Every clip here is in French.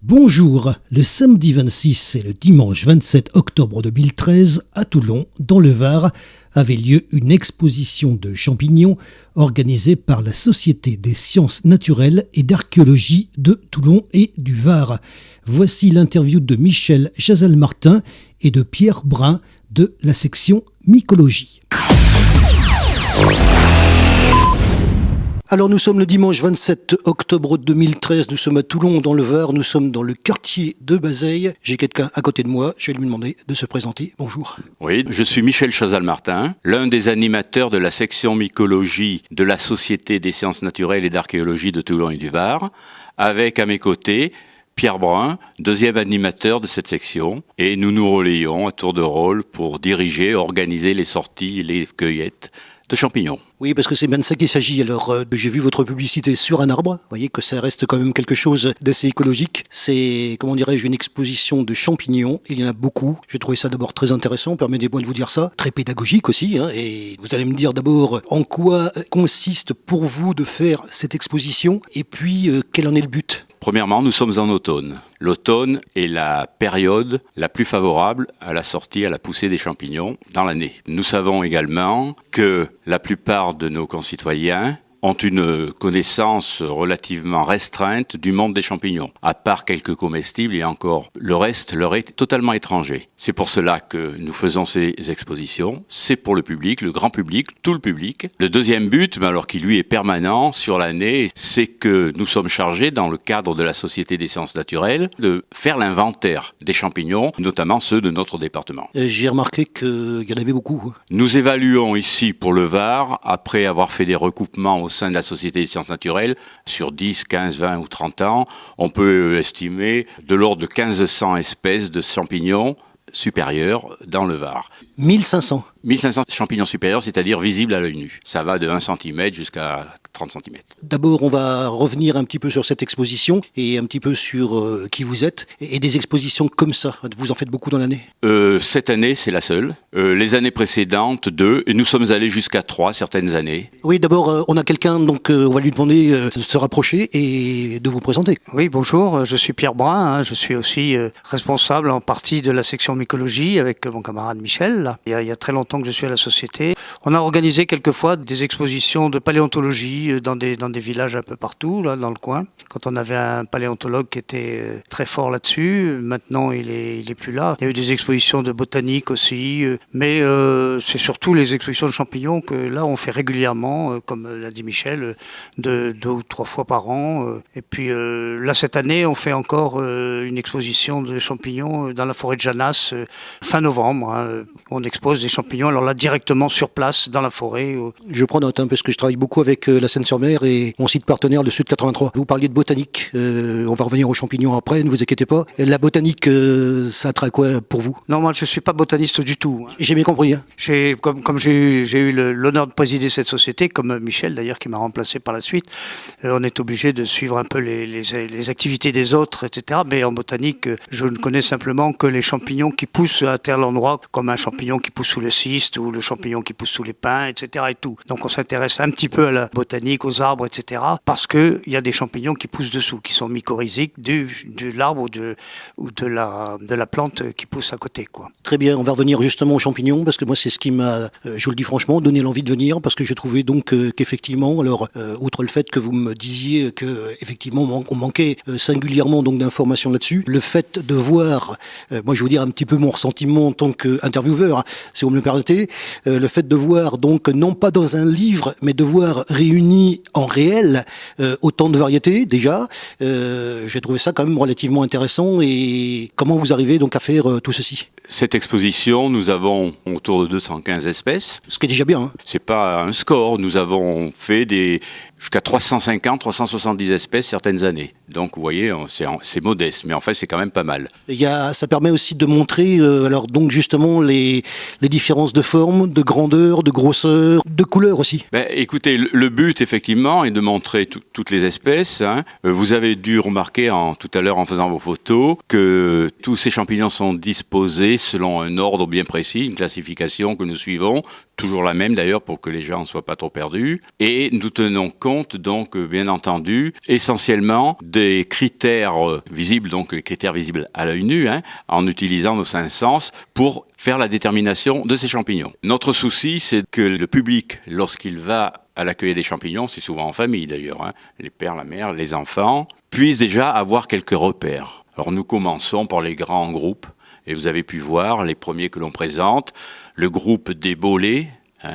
Bonjour, le samedi 26 et le dimanche 27 octobre 2013, à Toulon, dans le Var, avait lieu une exposition de champignons organisée par la Société des sciences naturelles et d'archéologie de Toulon et du Var. Voici l'interview de Michel Chazal-Martin et de Pierre Brun de la section mycologie. Alors nous sommes le dimanche 27 octobre 2013, nous sommes à Toulon dans le Var, nous sommes dans le quartier de Bazeilles. J'ai quelqu'un à côté de moi, je vais lui demander de se présenter. Bonjour. Oui, je suis Michel Chazal-Martin, l'un des animateurs de la section mycologie de la Société des sciences naturelles et d'archéologie de Toulon et du Var, avec à mes côtés Pierre Brun, deuxième animateur de cette section, et nous nous relayons à tour de rôle pour diriger, organiser les sorties et les cueillettes de champignons. Oui, parce que c'est bien de ça qu'il s'agit. Alors, j'ai vu votre publicité sur un arbre. Vous voyez que ça reste quand même quelque chose d'assez écologique. C'est, comment dirais-je, une exposition de champignons. Il y en a beaucoup. J'ai trouvé ça d'abord très intéressant. Permettez-moi de vous dire ça. Très pédagogique aussi. Et vous allez me dire d'abord en quoi consiste pour vous de faire cette exposition. Et puis, quel en est le but ? Premièrement, nous sommes en automne. L'automne est la période la plus favorable à la sortie, à la poussée des champignons dans l'année. Nous savons également que la plupart de nos concitoyens ont une connaissance relativement restreinte du monde des champignons. À part quelques comestibles et encore, le reste leur est totalement étranger. C'est pour cela que nous faisons ces expositions. C'est pour le public, le grand public, tout le public. Le deuxième but, mais alors qui lui est permanent sur l'année, c'est que nous sommes chargés, dans le cadre de la Société des sciences naturelles, de faire l'inventaire des champignons, notamment ceux de notre département. J'ai remarqué qu'il y en avait beaucoup. Nous évaluons ici pour le Var, après avoir fait des recoupements au sein de la Société des sciences naturelles, sur 10, 15, 20 ou 30 ans, on peut estimer de l'ordre de 1500 espèces de champignons supérieurs dans le Var. 1500 1500 champignons supérieurs, c'est-à-dire visibles à l'œil nu. Ça va de 1 cm jusqu'à 30 cm. D'abord, on va revenir un petit peu sur cette exposition et un petit peu sur qui vous êtes. Et des expositions comme ça, vous en faites beaucoup dans l'année ? Cette année, c'est la seule. Les années précédentes, 2. Et nous sommes allés jusqu'à 3 certaines années. Oui, d'abord, on a quelqu'un, donc on va lui demander de se rapprocher et de vous présenter. Oui, bonjour, je suis Pierre Brun. Je suis aussi responsable en partie de la section mycologie avec mon camarade Michel. Là. Il y a très longtemps que je suis à la société. On a organisé quelquefois des expositions de paléontologie dans des villages un peu partout, là, dans le coin. Quand on avait un paléontologue qui était très fort là-dessus, maintenant il est plus là. Il y a eu des expositions de botanique aussi, mais c'est surtout les expositions de champignons que là on fait régulièrement, comme l'a dit Michel, 2 ou 3 fois par an. Et puis là cette année on fait encore une exposition de champignons dans la forêt de Janas fin novembre. On expose des champignons, alors là directement sur place dans la forêt. Je prends note parce que je travaille beaucoup avec la Seine-sur-Mer et mon site partenaire, le Sud 83. Vous parliez de botanique, on va revenir aux champignons après, ne vous inquiétez pas. La botanique, ça a trait à quoi pour vous ? Non, moi je ne suis pas botaniste du tout. J'ai bien compris. Comme j'ai eu l'honneur de présider cette société, comme Michel d'ailleurs qui m'a remplacé par la suite, on est obligé de suivre un peu les activités des autres, etc. Mais en botanique, je ne connais simplement que les champignons qui poussent à tel endroit, comme un champignon qui pousse sous le cyste ou le champignon qui pousse sous les pins, etc. et tout. Donc on s'intéresse un petit peu à la botanique, aux arbres, etc. parce qu'il y a des champignons qui poussent dessous, qui sont mycorhiziques de l'arbre ou de la plante qui pousse à côté, quoi. Très bien, on va revenir justement aux champignons, parce que moi c'est ce qui m'a, je vous le dis franchement, donné l'envie de venir, parce que j'ai trouvé donc qu'effectivement, alors outre le fait que vous me disiez que effectivement on manquait singulièrement donc d'informations là-dessus, le fait de voir, moi je vais vous dire un petit peu mon ressentiment en tant qu'intervieweur, si vous me le permettez, le fait de voir donc non pas dans un livre, mais de voir réuni en réel autant de variétés déjà, j'ai trouvé ça quand même relativement intéressant. Et comment vous arrivez donc à faire tout ceci ? Cette exposition, nous avons autour de 215 espèces. Ce qui est déjà bien. Hein. C'est pas un score. Nous avons fait jusqu'à 350, 370 espèces certaines années. Donc, vous voyez, c'est modeste, mais en fait, c'est quand même pas mal. Ça permet aussi de montrer, alors donc justement les différences de forme, de grandeur, de grosseur, de couleur aussi. Écoutez, le but effectivement est de montrer toutes les espèces. Hein. Vous avez dû remarquer tout à l'heure en faisant vos photos que tous ces champignons sont disposés selon un ordre bien précis, une classification que nous suivons, toujours la même d'ailleurs pour que les gens ne soient pas trop perdus. Et nous tenons compte compte, donc, bien entendu, essentiellement des critères visibles, donc les critères visibles à l'œil nu, en utilisant nos 5 sens pour faire la détermination de ces champignons. Notre souci, c'est que le public, lorsqu'il va à l'accueil des champignons, c'est souvent en famille d'ailleurs, les pères, la mère, les enfants, puissent déjà avoir quelques repères. Alors nous commençons par les grands groupes, et vous avez pu voir les premiers que l'on présente, le groupe des bolets,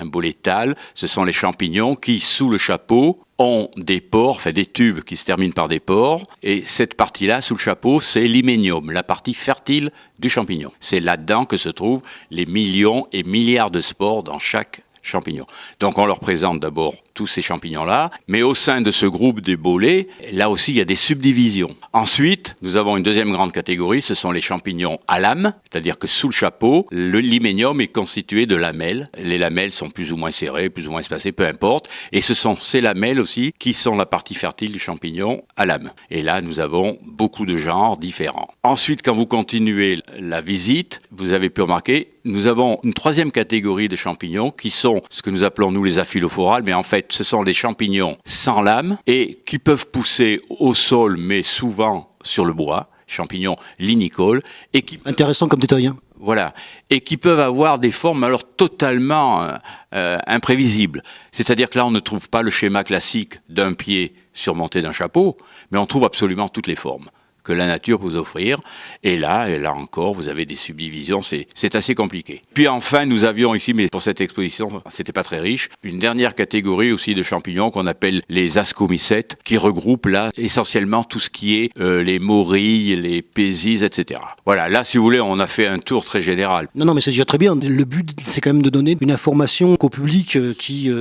bolétales, ce sont les champignons qui, sous le chapeau, ont des pores, des tubes qui se terminent par des pores, et cette partie-là, sous le chapeau, c'est l'hyménium, la partie fertile du champignon. C'est là-dedans que se trouvent les millions et milliards de spores dans chaque champignon. Donc on leur présente d'abord tous ces champignons-là, mais au sein de ce groupe des bolets, là aussi il y a des subdivisions. Ensuite, nous avons une deuxième grande catégorie, ce sont les champignons à lame, c'est-à-dire que sous le chapeau, l'hyménium est constitué de lamelles. Les lamelles sont plus ou moins serrées, plus ou moins espacées, peu importe, et ce sont ces lamelles aussi qui sont la partie fertile du champignon à lame. Et là, nous avons beaucoup de genres différents. Ensuite, quand vous continuez la visite, vous avez pu remarquer, nous avons une troisième catégorie de champignons qui sont ce que nous appelons nous les aphylophorales, mais en fait ce sont des champignons sans lame et qui peuvent pousser au sol mais souvent sur le bois, champignons linicoles. Et qui Intéressant comme détail. Voilà, et qui peuvent avoir des formes alors totalement imprévisibles. C'est-à-dire que là on ne trouve pas le schéma classique d'un pied surmonté d'un chapeau, mais on trouve absolument toutes les formes que la nature peut vous offrir. Et là encore, vous avez des subdivisions, c'est assez compliqué. Puis enfin, nous avions ici, mais pour cette exposition, c'était pas très riche, une dernière catégorie aussi de champignons qu'on appelle les ascomycètes, qui regroupent là essentiellement tout ce qui est les morilles, les pésises, etc. Voilà, là, si vous voulez, on a fait un tour très général. Non, mais c'est déjà très bien. Le but, c'est quand même de donner une information au public qui,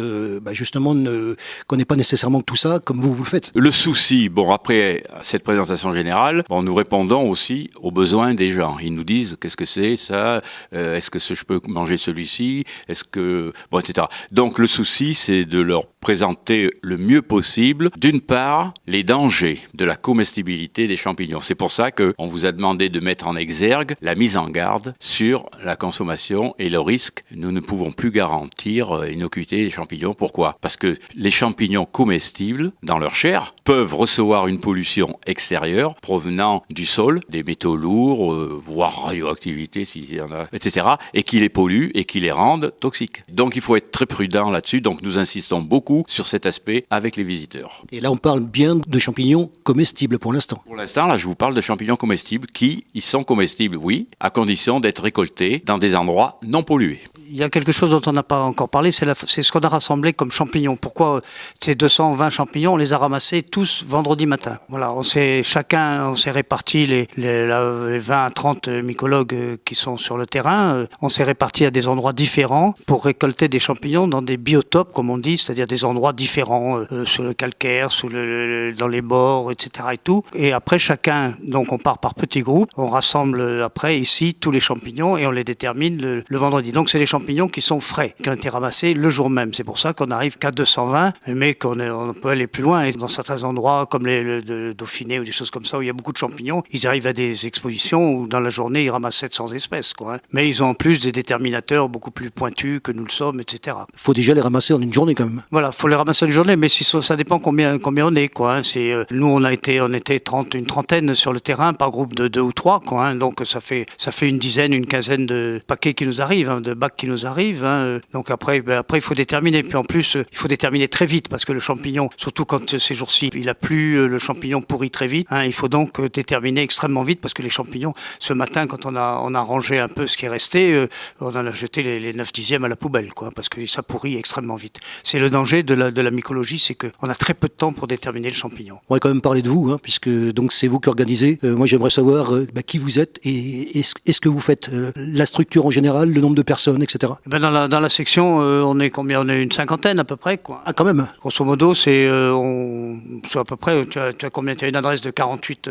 justement, ne connaît pas nécessairement tout ça, comme vous le faites. Le souci, après cette présentation générale, nous répondons aussi aux besoins des gens. Ils nous disent qu'est-ce que c'est ça, est-ce que je peux manger celui-ci, est-ce que etc. Donc le souci, c'est de leur présenter le mieux possible, d'une part, les dangers de la comestibilité des champignons. C'est pour ça qu'on vous a demandé de mettre en exergue la mise en garde sur la consommation et le risque. Nous ne pouvons plus garantir l'innocuité des champignons. Pourquoi ? Parce que les champignons comestibles, dans leur chair, peuvent recevoir une pollution extérieure provenant du sol, des métaux lourds, voire radioactivité s'il y en a, etc., et qui les polluent et qui les rendent toxiques. Donc il faut être très prudent là-dessus, donc nous insistons beaucoup sur cet aspect avec les visiteurs. Et là on parle bien de champignons comestibles pour l'instant. Pour l'instant, là je vous parle de champignons comestibles ils sont comestibles, oui, à condition d'être récoltés dans des endroits non pollués. Il y a quelque chose dont on n'a pas encore parlé, c'est ce qu'on a rassemblé comme champignons. Pourquoi ces 220 champignons, on les a ramassés tous vendredi matin. Voilà, on s'est réparti les 20 à 30 mycologues qui sont sur le terrain, on s'est répartis à des endroits différents pour récolter des champignons dans des biotopes, comme on dit, c'est-à-dire des endroits différents, sur le calcaire, dans les bords, etc. et tout. Et après chacun, donc on part par petits groupes, on rassemble après ici tous les champignons et on les détermine le vendredi. Donc c'est des champignons qui sont frais, qui ont été ramassés le jour même. C'est pour ça qu'on n'arrive qu'à 220, mais on peut aller plus loin. Et dans certains endroits, comme le Dauphiné ou des choses comme ça, où il y a beaucoup de champignons, ils arrivent à des expositions où dans la journée, ils ramassent 700 espèces. Mais ils ont en plus des déterminateurs beaucoup plus pointus que nous le sommes, etc. Il faut déjà les ramasser en une journée quand même. Voilà, il faut les ramasser en une journée, mais ça dépend combien on est. Nous, on était une trentaine sur le terrain par groupe de 2 ou 3. Donc ça fait une dizaine, une quinzaine de paquets qui nous arrivent, de bacs qui nous arrivent. Donc après, il faut déterminer. Puis en plus, il faut déterminer très vite parce que le champignon, surtout quand ces jours-ci, il a plu, le champignon pourrit très vite. Il faut donc déterminer extrêmement vite parce que les champignons, ce matin, quand on a rangé un peu ce qui est resté, on en a jeté les 9/10 à la poubelle, parce que ça pourrit extrêmement vite. C'est le danger de la mycologie, c'est qu'on a très peu de temps pour déterminer le champignon. On va quand même parler de vous, puisque donc c'est vous qui organisez. Moi, j'aimerais savoir qui vous êtes et est-ce que vous faites la structure en général, le nombre de personnes, etc. Dans la section, on est combien ? On est une cinquantaine à peu près, Ah, quand même. Grosso modo, c'est à peu près. Tu as combien ? Tu as une adresse de 48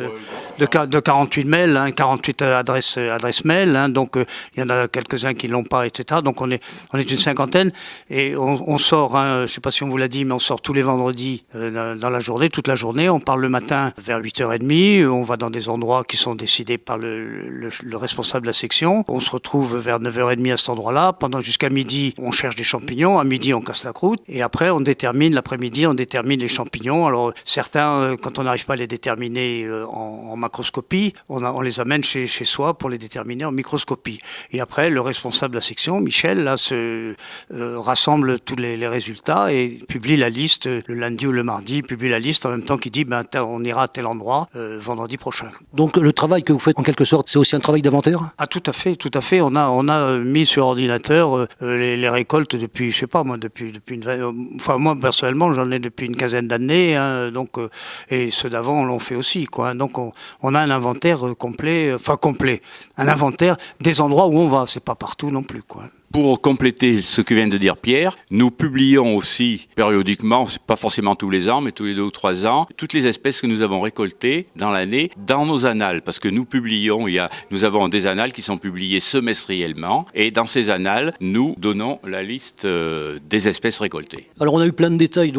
de 48 mails, 48 adresses mail. Donc il y en a quelques-uns qui l'ont pas, etc. Donc on est une cinquantaine et on sort. Je ne sais pas si on vous l'a dit, mais on sort tous les vendredis dans la journée, toute la journée. On parle le matin vers 8h30. On va dans des endroits qui sont décidés par le responsable de la section. On se retrouve vers 9h30 à cet endroit-là. Pendant jusqu'à midi, on cherche des champignons. À midi, on casse la croûte. Et après, l'après-midi, on détermine les champignons. Alors, certains, quand on n'arrive pas à les déterminer en macroscopie, on les amène chez soi pour les déterminer en microscopie. Et après, le responsable de la section, Michel, là, rassemble tous les résultats et publie la liste le lundi ou le mardi. Il publie la liste en même temps qu'il dit on ira à tel endroit vendredi prochain. Donc, le travail que vous faites, en quelque sorte, c'est aussi un travail d'inventaire ? Ah, tout à fait. On a mis sur ordinateur les récoltes depuis, je sais pas moi, depuis moi personnellement, j'en ai depuis une quinzaine d'années, et ceux d'avant, on l'ont fait aussi, quoi. Donc on a un inventaire complet, un inventaire des endroits où on va. C'est pas partout non plus, quoi. Pour compléter ce que vient de dire Pierre, nous publions aussi périodiquement, pas forcément tous les ans, mais tous les 2 ou 3 ans, toutes les espèces que nous avons récoltées dans l'année dans nos annales. Parce que nous avons des annales qui sont publiées semestriellement. Et dans ces annales, nous donnons la liste des espèces récoltées. Alors on a eu plein de détails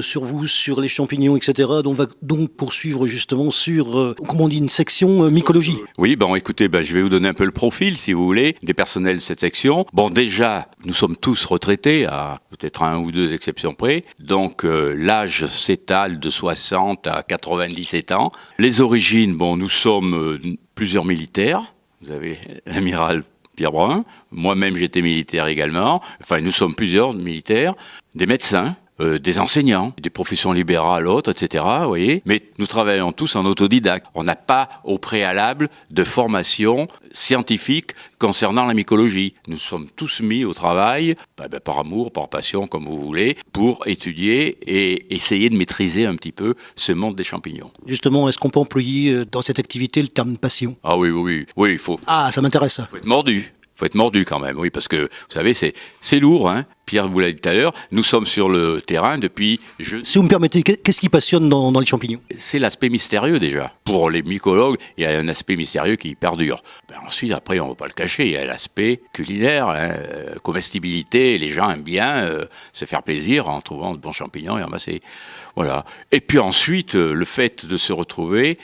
sur vous, sur les champignons, etc. Donc on va donc poursuivre justement sur, une section mycologie. Oui, écoutez, je vais vous donner un peu le profil, si vous voulez, des personnels de cette section. Bon, déjà, nous sommes tous retraités, à peut-être 1 ou 2 exceptions près. Donc, l'âge s'étale de 60 à 97 ans. Les origines, nous sommes plusieurs militaires. Vous avez l'amiral Pierre Brun. Moi-même, j'étais militaire également. Enfin, nous sommes plusieurs militaires. Des médecins. Des enseignants, des professions libérales, autres, etc. Vous voyez. Mais nous travaillons tous en autodidacte. On n'a pas au préalable de formation scientifique concernant la mycologie. Nous sommes tous mis au travail, par amour, par passion, comme vous voulez, pour étudier et essayer de maîtriser un petit peu ce monde des champignons. Justement, est-ce qu'on peut employer dans cette activité le terme passion ? Ah oui, il faut. Ah, ça m'intéresse ça. Faut être mordu quand même, oui, parce que, vous savez, c'est lourd, hein. Pierre vous l'a dit tout à l'heure, nous sommes sur le terrain depuis... Si vous me permettez, qu'est-ce qui passionne dans les champignons ? C'est l'aspect mystérieux déjà. Pour les mycologues, il y a un aspect mystérieux qui perdure. Ensuite, après, on ne va pas le cacher, il y a l'aspect culinaire, comestibilité. Les gens aiment bien se faire plaisir en trouvant de bons champignons et ramasser. Voilà. Et puis ensuite, le fait de se retrouver...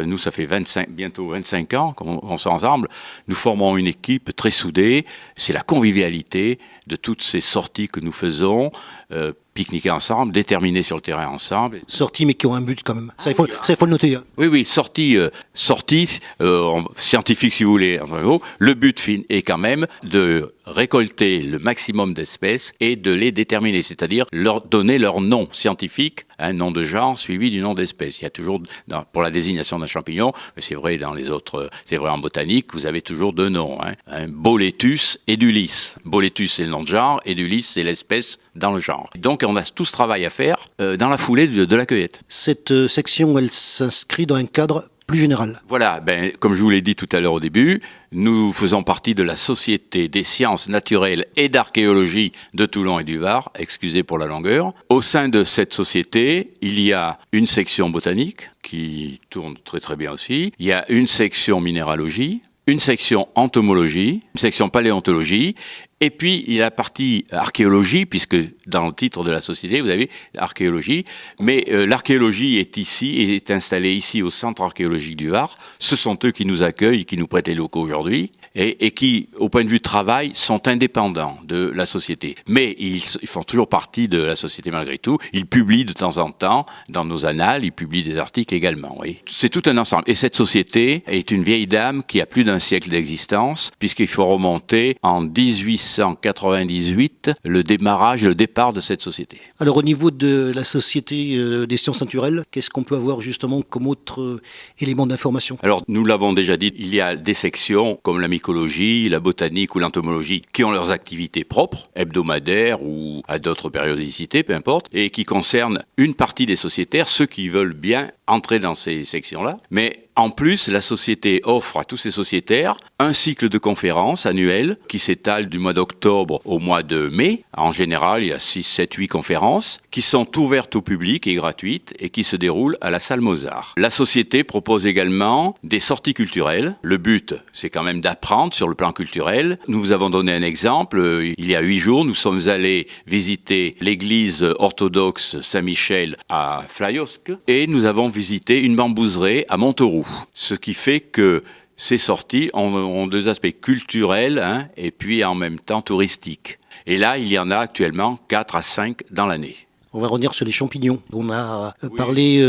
Nous, ça fait bientôt 25 ans qu'on soit ensemble. Nous formons une équipe très soudée. C'est la convivialité de toutes ces sorties que nous faisons, pique-niquer ensemble, déterminer sur le terrain ensemble. Sorties, mais qui ont un but quand même. Ça, il faut le noter. Hein. Oui, sorties scientifiques, si vous voulez. Le but est quand même de récolter le maximum d'espèces et de les déterminer, c'est-à-dire leur donner leur nom scientifique, un nom de genre suivi du nom d'espèce. Il y a toujours, pour la désignation d'un champignon, mais c'est vrai dans les autres, c'est vrai en botanique, vous avez toujours 2 noms, Boletus et Dulis. Boletus, c'est le nom de genre, et Dulis, c'est l'espèce dans le genre. Donc, on a tout ce travail à faire dans la foulée de la cueillette. Cette section, elle s'inscrit dans un cadre plus général. Voilà, comme je vous l'ai dit tout à l'heure au début, nous faisons partie de la Société des sciences naturelles et d'archéologie de Toulon et du Var, excusez pour la longueur. Au sein de cette société, il y a une section botanique qui tourne très très bien aussi. Il y a une section minéralogie, une section entomologie, une section paléontologie. Et puis, il y a la partie archéologie, puisque dans le titre de la société, vous avez l'archéologie. Mais l'archéologie est installée ici au Centre archéologique du Var. Ce sont eux qui nous accueillent, qui nous prêtent les locaux aujourd'hui, et qui, au point de vue travail, sont indépendants de la société. Mais ils font toujours partie de la société malgré tout. Ils publient de temps en temps dans nos annales, ils publient des articles également. Oui. C'est tout un ensemble. Et cette société est une vieille dame qui a plus d'1 siècle d'existence, puisqu'il faut remonter en 1898 le départ de cette société. Alors au niveau de la Société des sciences naturelles, qu'est-ce qu'on peut avoir justement comme autre élément d'information ? Alors nous l'avons déjà dit, il y a des sections comme la mycologie, la botanique ou l'entomologie qui ont leurs activités propres, hebdomadaires ou à d'autres périodicités, peu importe, et qui concernent une partie des sociétaires, ceux qui veulent bien entrer dans ces sections-là. Mais En plus, la société offre à tous ses sociétaires un cycle de conférences annuel qui s'étale du mois d'octobre au mois de mai. En général, il y a 6, 7, 8 conférences qui sont ouvertes au public et gratuites et qui se déroulent à la salle Mozart. La société propose également des sorties culturelles. Le but, c'est quand même d'apprendre sur le plan culturel. Nous vous avons donné un exemple. Il y a 8 jours, nous sommes allés visiter l'église orthodoxe Saint-Michel à Flaïosque et nous avons visité une bambouserie à Montauroux. Ce qui fait que ces sorties ont 2 aspects culturels et puis en même temps touristiques. Et là, il y en a actuellement 4 à 5 dans l'année. On va revenir sur les champignons. On a parlé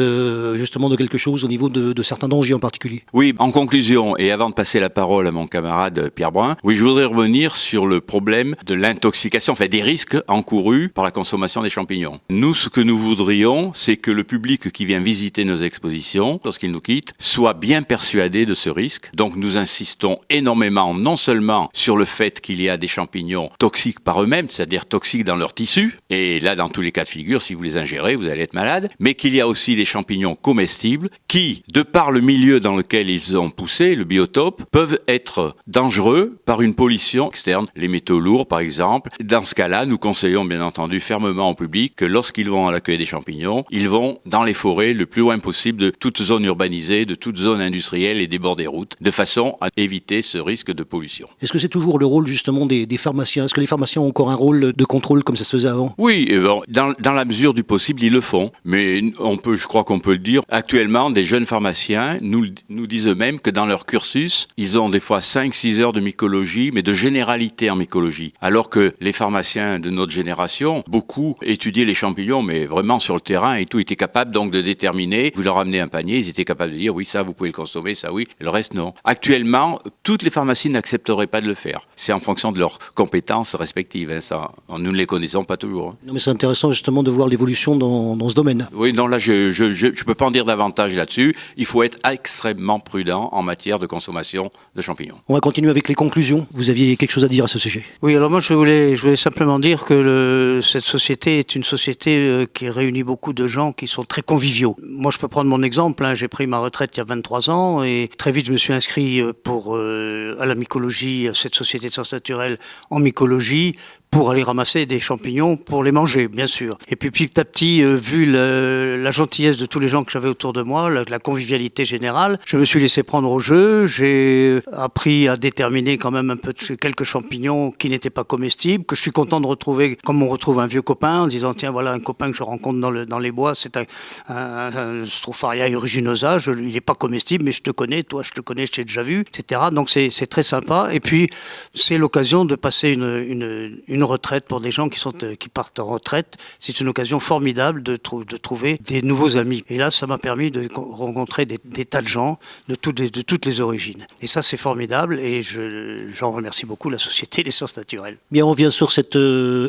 justement de quelque chose au niveau de certains dangers en particulier. Oui, en conclusion, et avant de passer la parole à mon camarade Pierre Brun, oui, je voudrais revenir sur le problème de l'intoxication, des risques encourus par la consommation des champignons. Nous, ce que nous voudrions, c'est que le public qui vient visiter nos expositions, lorsqu'il nous quitte, soit bien persuadé de ce risque. Donc nous insistons énormément, non seulement sur le fait qu'il y a des champignons toxiques par eux-mêmes, c'est-à-dire toxiques dans leur tissu, et là, dans tous les cas de figure, si vous les ingérez, vous allez être malade, mais qu'il y a aussi des champignons comestibles qui, de par le milieu dans lequel ils ont poussé, le biotope, peuvent être dangereux par une pollution externe, les métaux lourds par exemple. Dans ce cas-là, nous conseillons bien entendu fermement au public que lorsqu'ils vont à l'accueil des champignons, ils vont dans les forêts le plus loin possible de toute zone urbanisée, de toute zone industrielle et des bords des routes, de façon à éviter ce risque de pollution. Est-ce que c'est toujours le rôle justement des pharmaciens ? Est-ce que les pharmaciens ont encore un rôle de contrôle comme ça se faisait avant ? Oui, dans la mesure du possible, ils le font. Mais je crois qu'on peut le dire, actuellement, des jeunes pharmaciens nous disent eux-mêmes que dans leur cursus, ils ont des fois 5-6 heures de mycologie, mais de généralité en mycologie. Alors que les pharmaciens de notre génération, beaucoup étudiaient les champignons, mais vraiment sur le terrain et tout, étaient capables donc de déterminer, vous leur amenez un panier, ils étaient capables de dire, oui, ça, vous pouvez le consommer, ça, oui, le reste, non. Actuellement, toutes les pharmacies n'accepteraient pas de le faire. C'est en fonction de leurs compétences respectives, ça. Nous ne les connaissons pas toujours. Non, mais c'est intéressant justement de voir l'évolution dans ce domaine. Oui, non, là, je peux pas en dire davantage là-dessus. Il faut être extrêmement prudent en matière de consommation de champignons. On va continuer avec les conclusions. Vous aviez quelque chose à dire à ce sujet ? Oui, alors moi, je voulais simplement dire que cette société est une société qui réunit beaucoup de gens qui sont très conviviaux. Moi, je peux prendre mon exemple. J'ai pris ma retraite il y a 23 ans et très vite, je me suis inscrit à la mycologie, à cette société de sciences naturelles en mycologie, pour aller ramasser des champignons pour les manger, bien sûr. Et puis petit à petit, vu la gentillesse de tous les gens que j'avais autour de moi, la convivialité générale, je me suis laissé prendre au jeu. J'ai appris à déterminer quand même un peu quelques champignons qui n'étaient pas comestibles, que je suis content de retrouver, comme on retrouve un vieux copain, en disant tiens voilà un copain que je rencontre dans les bois, c'est un Stropharia aeruginosa, il n'est pas comestible, mais je te connais, toi je te connais, je t'ai déjà vu, etc. Donc c'est très sympa. Et puis c'est l'occasion de passer une retraite pour des gens qui partent en retraite. C'est une occasion formidable de trouver des nouveaux amis. Et là, ça m'a permis de rencontrer des tas de gens de toutes les origines. Et ça, c'est formidable et j'en remercie beaucoup la Société des Sciences Naturelles. Bien, on revient sur cette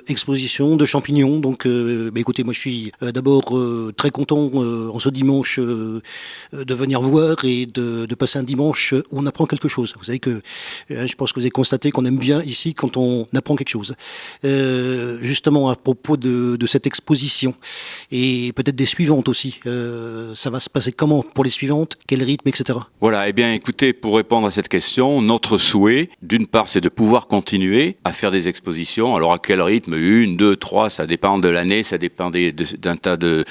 exposition de champignons. Donc, écoutez, moi, je suis d'abord très content en ce dimanche de venir voir et de passer un dimanche où on apprend quelque chose. Vous savez que je pense que vous avez constaté qu'on aime bien ici quand on apprend quelque chose. Justement à propos de cette exposition et peut-être des suivantes aussi, ça va se passer comment pour les suivantes, quel rythme, etc. Voilà, écoutez, pour répondre à cette question, notre souhait, d'une part, c'est de pouvoir continuer à faire des expositions. Alors à quel rythme ? 1, 2, 3, ça dépend de l'année, ça dépend d'un tas de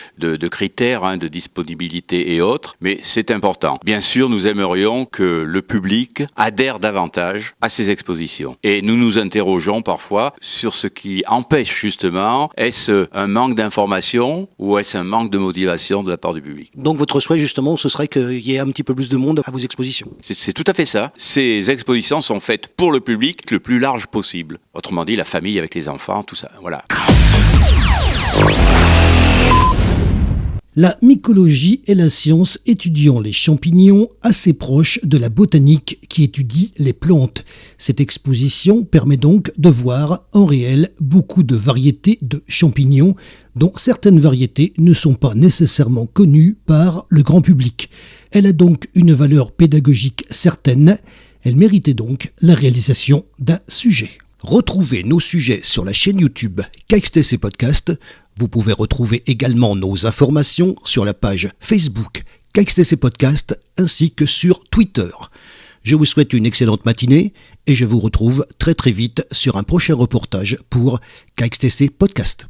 critères, de disponibilité et autres, mais c'est important. Bien sûr, nous aimerions que le public adhère davantage à ces expositions. Et nous nous interrogeons parfois sur ce qui empêche justement, est-ce un manque d'information ou est-ce un manque de motivation de la part du public ? Donc votre souhait justement, ce serait qu'il y ait un petit peu plus de monde à vos expositions ? C'est tout à fait ça. Ces expositions sont faites pour le public le plus large possible. Autrement dit, la famille avec les enfants, tout ça, voilà. La mycologie est la science étudiant les champignons, assez proche de la botanique qui étudie les plantes. Cette exposition permet donc de voir en réel beaucoup de variétés de champignons, dont certaines variétés ne sont pas nécessairement connues par le grand public. Elle a donc une valeur pédagogique certaine. Elle méritait donc la réalisation d'un sujet. Retrouvez nos sujets sur la chaîne YouTube KXTC Podcast. Vous pouvez retrouver également nos informations sur la page Facebook KXTC Podcast ainsi que sur Twitter. Je vous souhaite une excellente matinée et je vous retrouve très très vite sur un prochain reportage pour KXTC Podcast.